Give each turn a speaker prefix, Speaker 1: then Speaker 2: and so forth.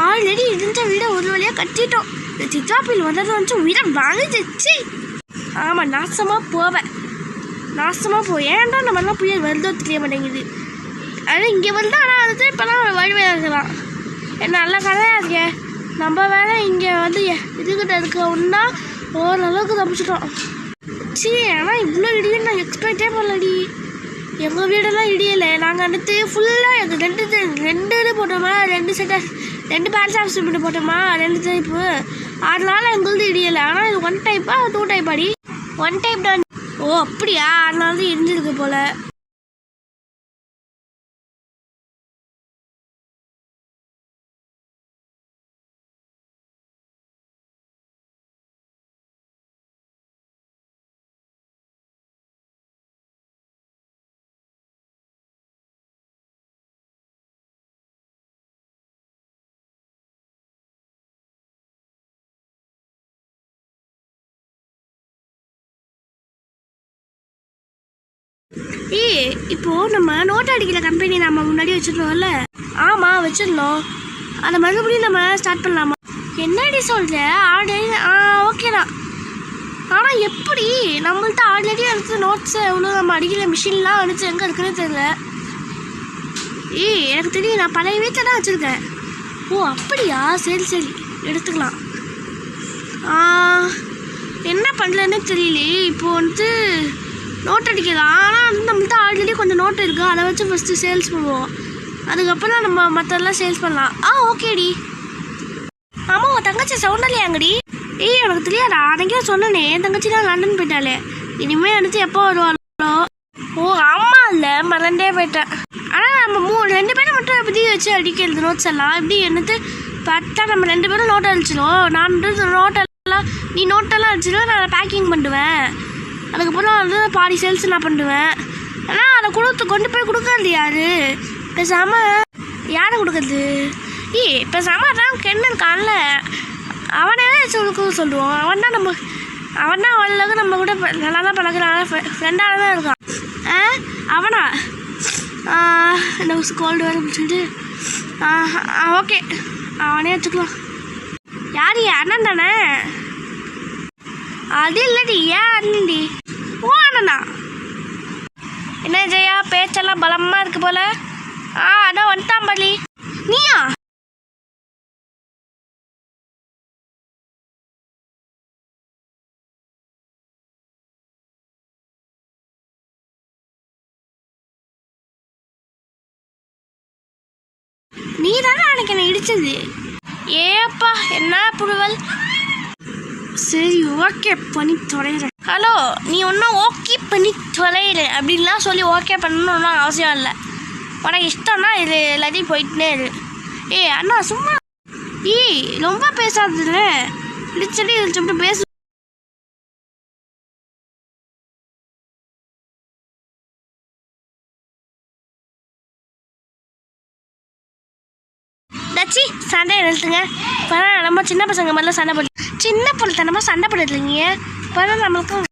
Speaker 1: Already இருந்த வீடை ஒரு வழியாக கட்டிட்டோம். இந்த சித்ராப்பில் வந்தது வந்து வீடை வாங்கிச்சு. ஆமாம், நாசமாக போவேன். ஏன்டா நம்மளாம் புயல் வருதோ தெரிய மாட்டேங்குது. ஆனால் இங்கே வந்து ஆனால் வந்து இப்போலாம் வழிமையாக இருக்கலாம். நல்ல கதையாக இருக்கே. நம்ம வேலை இங்கே வந்து இதுக்கிட்ட இருக்க ஒன்றா ஓரளவுக்கு தப்பிச்சிட்டோம். சரி, ஆனால் இவ்வளோ இடியும் நான் எக்ஸ்பெக்டே பண்ணலடி. எங்கள் வீடெல்லாம் இடியலை. நாங்கள் அடுத்து ஃபுல்லாக எங்கள் ரெண்டு இது போட்டோமா, 2 பேட்ச் ஆஃப் சிமெண்ட் போட்டோமா, 2 டைப்பு. அதனால எங்களுக்கு இடியலை. ஆனால் இது 1 டைப்பா 2 டைப்பாடி? 1 டைப் தான். ஓ அப்படியா? அதனால தான் இருந்திருக்கு போல. இப்போது நம்ம நோட் அடிக்கிற கம்பெனி நம்ம முன்னாடி வச்சுருந்தோம்ல? ஆமாம், வச்சிருந்தோம். அதை மறுபடியும் நம்ம ஸ்டார்ட் பண்ணலாமா? என்னடி சொல்கிற? ஆல்ரெடி ஓகே தான். ஆனால் எப்படி நம்மள்ட்ட ஆல்ரெடி எடுத்து நோட்ஸை எவ்வளோ நம்ம அடிக்கிற மிஷின்லாம் அடிச்சு எங்கே இருக்குன்னு தெரியல. எனக்கு தெரியும், நான் பழைய வீட்டில் தான் வச்சுருக்கேன். ஓ அப்படியா? சரி எடுத்துக்கலாம். என்ன பண்ணலன்னு தெரியலையே. இப்போது வந்து நோட் அடிக்கலாம். ஆனால் வந்து நம்மள்ட்ட ஆல்ரெடி கொஞ்சம் நோட்டு இருக்குது. அதை வச்சு ஃபஸ்ட்டு சேல்ஸ் பண்ணுவோம். அதுக்கப்புறம் நம்ம மற்றெல்லாம் சேல்ஸ் பண்ணலாம். ஓகேடி. ஆமாம், உன் தங்கச்சி சவுண்டர்லையாங்கடி? எனக்கு தெரியாதா? அன்றைக்கே சொன்னேனே, என் தங்கச்சி தான் லண்டன் போயிட்டாலே. இனிமேல் அடுத்து எப்போ வருவாங்களோ? ஓ ஆமாம், இல்லை மறந்தே போயிட்டேன். ஆனால் நம்ம 2 பேரும் மட்டும் எப்படி வச்சு அடிக்கிறது நோட்ஸ் எல்லாம்? எப்படி என்னது பார்த்தா நம்ம 2 பேரும் நோட் அடிச்சிடும். நான் நோட்டெல்லாம் நீ நோட்டெல்லாம் அடிச்சிடும், நான் பேக்கிங் பண்ணுவேன். அதுக்கப்புறம் வந்து பாதி சேல்ஸ் நான் பண்ணுவேன். ஆனால் அதை கொண்டு போய் கொடுக்கறது யாரு? பேசாமல் யாரை கொடுக்குறது? பேசாமல் அதான் கெண்ணன் காணல, அவனே கொடுக்க சொல்லுவோம். அவன் தான் அவளுக்கு நம்ம கூட நல்லா தான் பழகிறான், ஃப்ரெண்டாக தான் இருக்கான். அவனா? எனக்கு கோல்டு வேறு சொல்லிட்டு ஓகே, அவனே வச்சுக்கலாம். யார்? அண்ணன் தானே? அது இல்லடி. ஏன் அண்ணன்டி? ஓ அண்ணனா? என்ன ஜெயா, பேச்செல்லாம் பலமாக இருக்கு போல. அதான் வந்துட்டான் பள்ளி. நீயா? நீ தானே அன்னைக்கு என்ன இடிச்சது? ஏப்பா என்ன புழுவல். சரி ஓகே பண்ணி தொலைகிறேன். ஹலோ, நீ ஒன்றும் ஓகே பண்ணி தொலைகிற அப்படின்லாம் சொல்லி ஓகே பண்ணணும்னு அவசியம் இல்லை. உனக்கு இஷ்டம்னா இது எல்லாத்தையும் போயிட்டுனே இரு. அண்ணா சும்மா ரொம்ப பேசாதுல்ல. இடிச்சடி சொல்லிட்டு பேச. டச்சி சண்டையை நிறுத்துங்க. நம்ம சின்ன பசங்க மாதிரிலாம் சண்டை போடு. சின்ன பொருள் தனமாக சண்டை போடுறீங்க. நம்மளுக்கும்